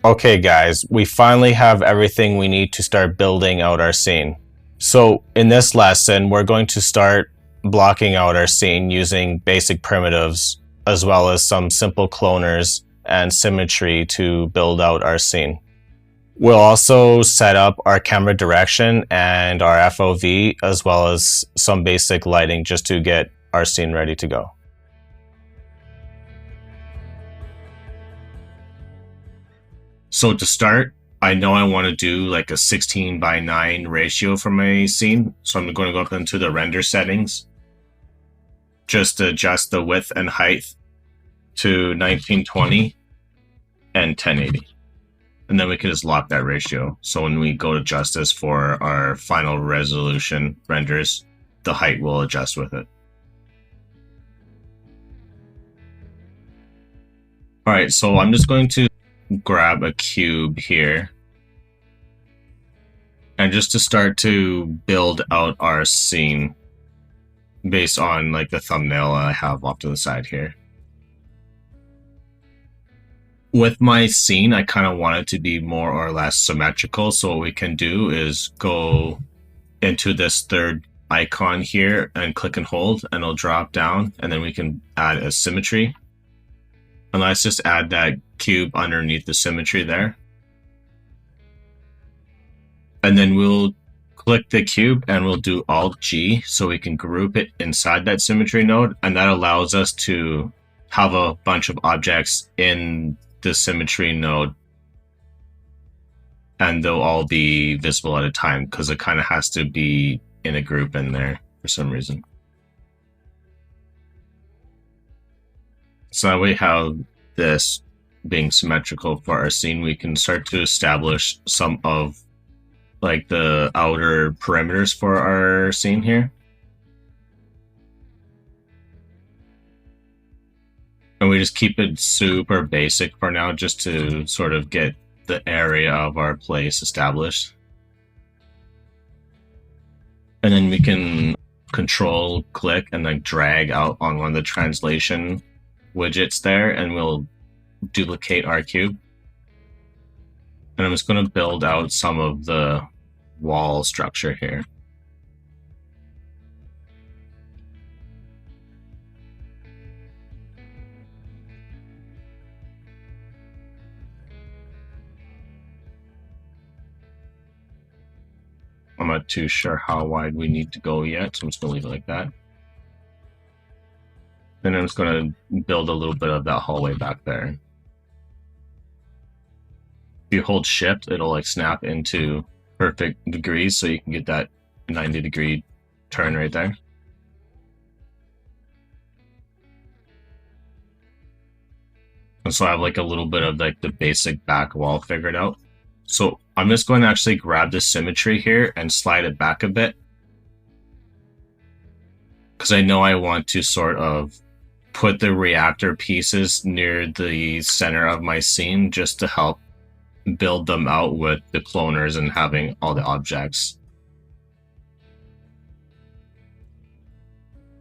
Okay guys, we finally have everything we need to start building out our scene. So in this lesson, we're going to start blocking out our scene using basic primitives, as well as some simple cloners and symmetry to build out our scene. We'll also set up our camera direction and our FOV, as well as some basic lighting just to get our scene ready to go. So to start, I know I want to do like a 16:9 ratio for my scene. So I'm going to go up into the render settings, just adjust the width and height to 1920 and 1080. And then we can just lock that ratio. So when we go to justice for our final resolution renders, the height will adjust with it. All right, so I'm just going to grab a cube here. And just to start to build out our scene based on like the thumbnail I have off to the side here. With my scene, I kind of want it to be more or less symmetrical. So what we can do is go into this third icon here and click and hold, and it'll drop down, and then we can add a symmetry. And let's just add that cube underneath the symmetry there. And then we'll click the cube and we'll do Alt-G so we can group it inside that symmetry node. And that allows us to have a bunch of objects in the symmetry node. And they'll all be visible at a time because it kind of has to be in a group in there for some reason. So that we have this being symmetrical for our scene, we can start to establish some of like the outer perimeters for our scene here. And we just keep it super basic for now, just to sort of get the area of our place established. And then we can control click and then drag out on one of the translation widgets there, and we'll duplicate our cube. And I'm just going to build out some of the wall structure here. I'm not too sure how wide we need to go yet, so I'm just going to leave it like that. Then I'm just going to build a little bit of that hallway back there. If you hold shift, it'll like snap into perfect degrees, so you can get that 90-degree turn right there. And so I have like a little bit of like the basic back wall figured out. So I'm just going to actually grab the symmetry here and slide it back a bit, because I know I want to sort of put the reactor pieces near the center of my scene just to help build them out with the cloners and having all the objects.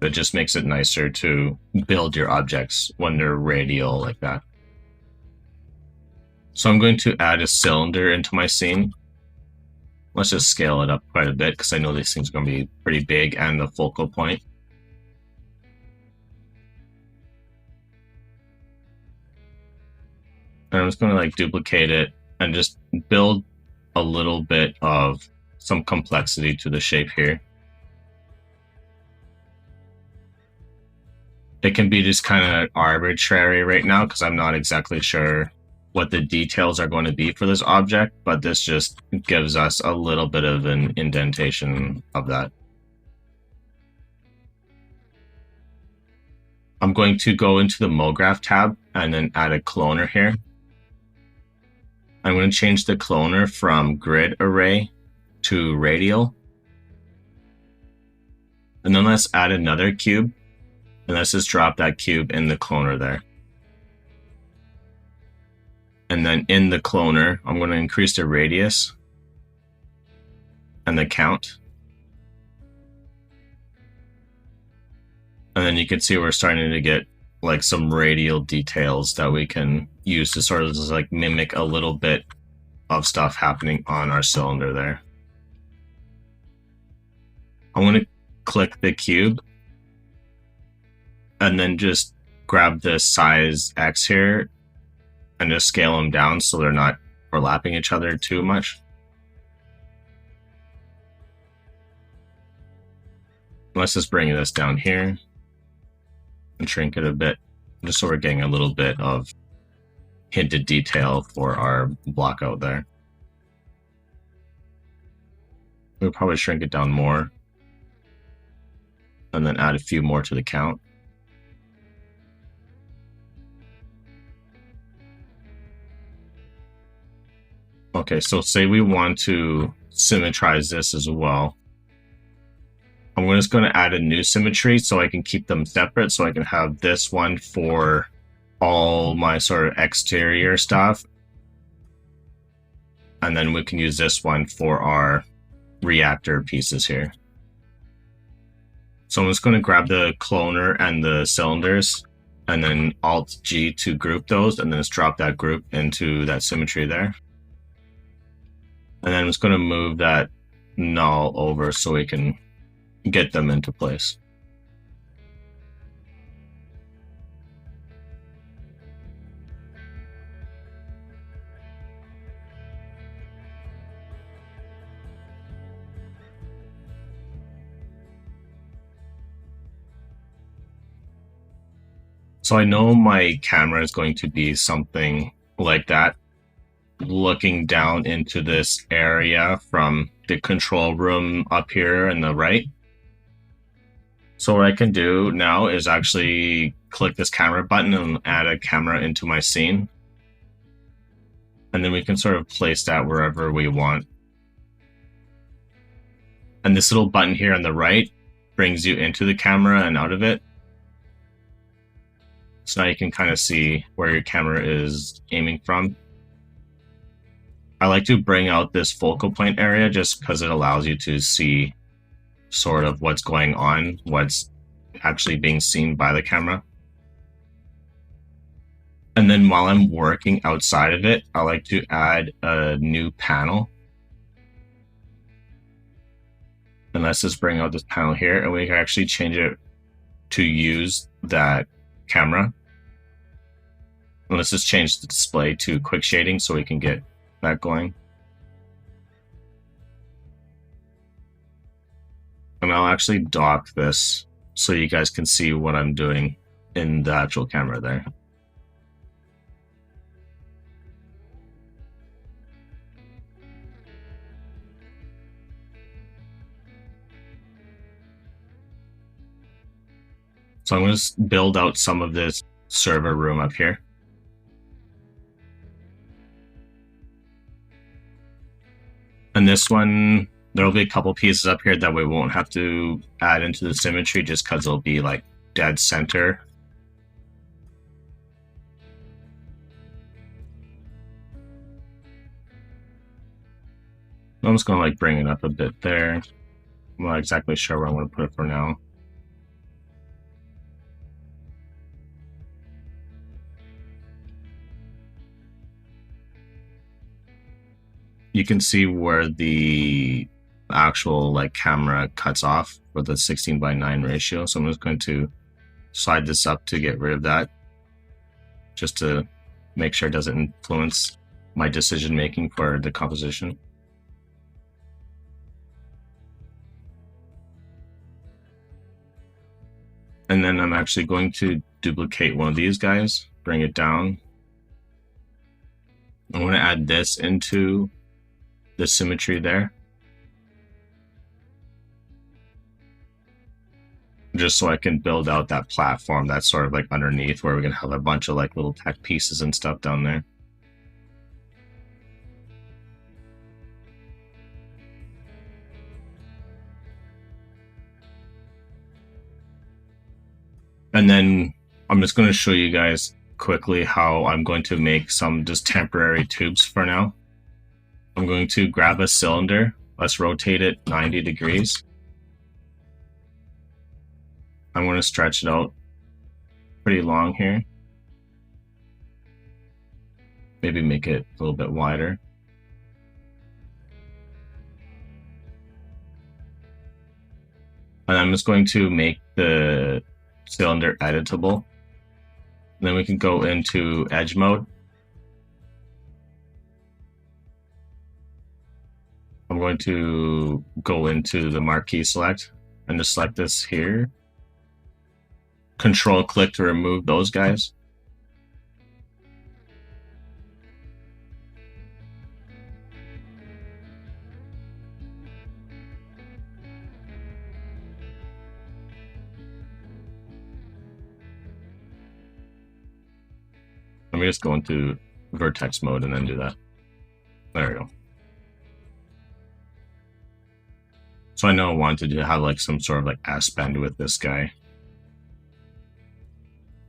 It just makes it nicer to build your objects when they're radial like that. So I'm going to add a cylinder into my scene. Let's just scale it up quite a bit because I know these things are going to be pretty big and the focal point. And I'm just going to like duplicate it and just build a little bit of some complexity to the shape here. It can be just kind of arbitrary right now because I'm not exactly sure what the details are going to be for this object, but this just gives us a little bit of an indentation of that. I'm going to go into the MoGraph tab and then add a cloner here. I'm going to change the cloner from grid array to radial. And then let's add another cube. And let's just drop that cube in the cloner there. And then in the cloner, I'm going to increase the radius and the count. And then you can see we're starting to get like some radial details that we can use to sort of just like mimic a little bit of stuff happening on our cylinder there. I want to click the cube and then just grab the size X here and just scale them down so they're not overlapping each other too much. Let's just bring this down here and shrink it a bit, just so we're getting a little bit of hinted detail for our block out there. We'll probably shrink it down more and then add a few more to the count. Okay, so say we want to symmetrize this as well. I'm just going to add a new symmetry so I can keep them separate, so I can have this one for all my sort of exterior stuff. And then we can use this one for our reactor pieces here. So I'm just going to grab the cloner and the cylinders and then Alt G to group those, and then just drop that group into that symmetry there. And then I'm just going to move that null over so we can get them into place. So I know my camera is going to be something like that, looking down into this area from the control room up here on the right. So what I can do now is actually click this camera button and add a camera into my scene. And then we can sort of place that wherever we want. And this little button here on the right brings you into the camera and out of it. So now you can kind of see where your camera is aiming from. I like to bring out this focal point area just because it allows you to see sort of what's going on, what's actually being seen by the camera. And then while I'm working outside of it, I like to add a new panel. And let's just bring out this panel here, and we can actually change it to use that camera. And let's just change the display to quick shading so we can get that going. And I'll actually dock this so you guys can see what I'm doing in the actual camera there. So I'm going to build out some of this server room up here. And this one, there'll be a couple pieces up here that we won't have to add into the symmetry just because it'll be like dead center. I'm just going to like bring it up a bit there. I'm not exactly sure where I'm going to put it for now. You can see where the actual like camera cuts off for the 16:9 ratio. So I'm just going to slide this up to get rid of that, just to make sure it doesn't influence my decision making for the composition. And then I'm actually going to duplicate one of these guys, bring it down. I'm going to add this into the symmetry there, just so I can build out that platform that's sort of like underneath, where we're gonna have a bunch of like little tech pieces and stuff down there. And then I'm just going to show you guys quickly how I'm going to make some just temporary tubes for now. I'm going to grab a cylinder. Let's rotate it 90 degrees. I'm going to stretch it out pretty long here. Maybe make it a little bit wider. And I'm just going to make the cylinder editable. And then we can go into edge mode. I'm going to go into the marquee select and just select this here. Control click to remove those guys. Let me just go into vertex mode and then do that. There we go. So I know I wanted to have like some sort of like S-bend with this guy.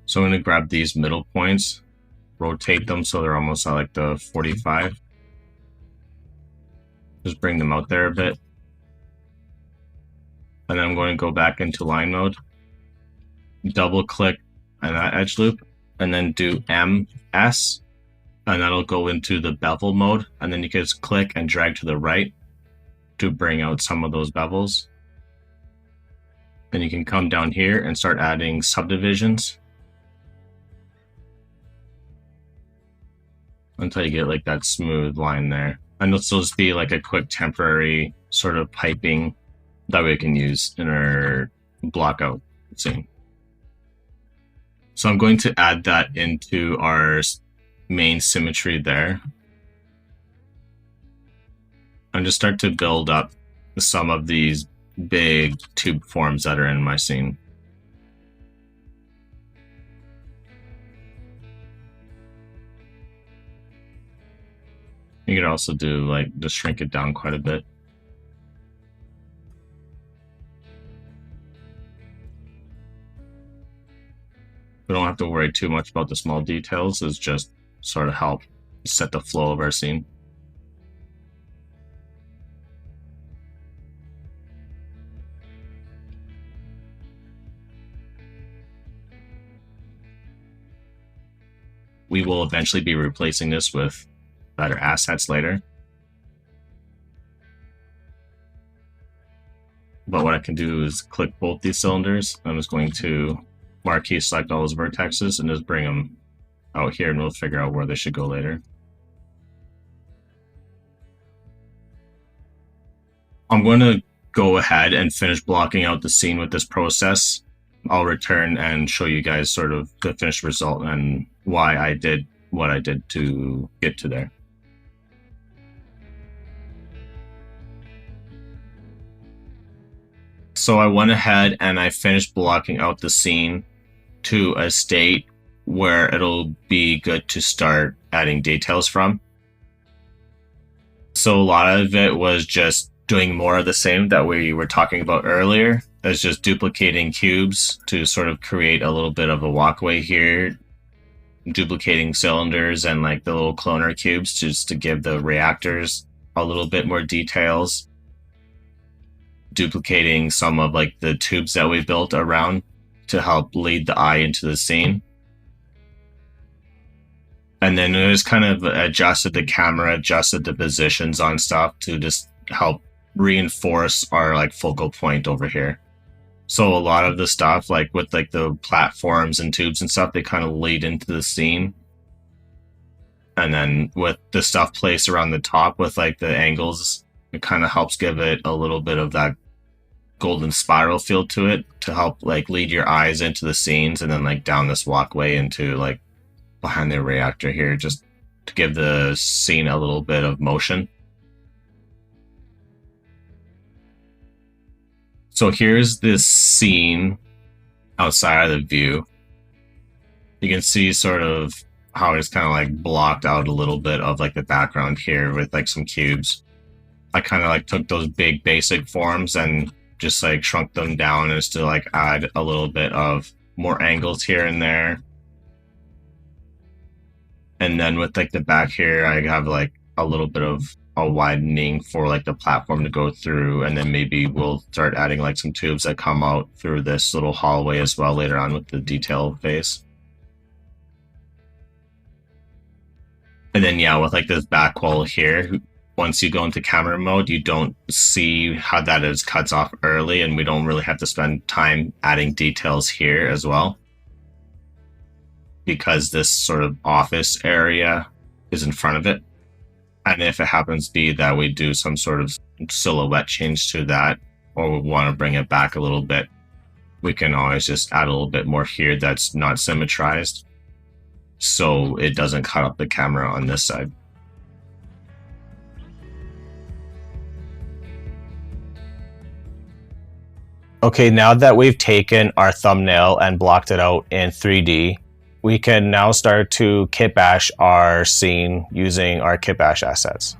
So I'm going to grab these middle points, rotate them so they're almost at like the 45. Just bring them out there a bit. And then I'm going to go back into line mode, double click on that edge loop, and then do MS, and that'll go into the bevel mode. And then you can just click and drag to the right to bring out some of those bevels. Then you can come down here and start adding subdivisions until you get like that smooth line there. And this will just be like a quick temporary sort of piping that we can use in our block out scene. So I'm going to add that into our main symmetry there. And just start to build up some of these big tube forms that are in my scene. You could also do like just shrink it down quite a bit. We don't have to worry too much about the small details. It's just sort of help set the flow of our scene. We will eventually be replacing this with better assets later. But what I can do is click both these cylinders. I'm just going to marquee select all those vertexes and just bring them out here, and we'll figure out where they should go later. I'm going to go ahead and finish blocking out the scene with this process. I'll return and show you guys sort of the finished result and why I did what I did to get to there. So I went ahead and I finished blocking out the scene to a state where it'll be good to start adding details from. So a lot of it was just doing more of the same that we were talking about earlier. That's just duplicating cubes to sort of create a little bit of a walkway here, duplicating cylinders and like the little cloner cubes just to give the reactors a little bit more details, duplicating some of like the tubes that we built around to help lead the eye into the scene. And then it just kind of adjusted the camera, adjusted the positions on stuff to just help reinforce our like focal point over here. So a lot of the stuff like with like the platforms and tubes and stuff, they kind of lead into the scene. And then with the stuff placed around the top with like the angles, it kind of helps give it a little bit of that golden spiral feel to it to help like lead your eyes into the scenes, and then like down this walkway into like behind the reactor here, just to give the scene a little bit of motion. So here's this scene outside of the view. You can see sort of how it's kind of like blocked out a little bit of like the background here with like some cubes. I kind of like took those big basic forms and just like shrunk them down as to like add a little bit of more angles here and there. And then with like the back here, I have like a little bit of a widening for like the platform to go through. And then maybe we'll start adding like some tubes that come out through this little hallway as well later on with the detail phase. And then yeah, with like this back wall here, once you go into camera mode, you don't see how that is cuts off early, and we don't really have to spend time adding details here as well, because this sort of office area is in front of it. And if it happens to be that we do some sort of silhouette change to that, or we want to bring it back a little bit, we can always just add a little bit more here that's not symmetrized, so it doesn't cut up the camera on this side. Okay, now that we've taken our thumbnail and blocked it out in 3D, we can now start to kit bash our scene using our kit bash assets.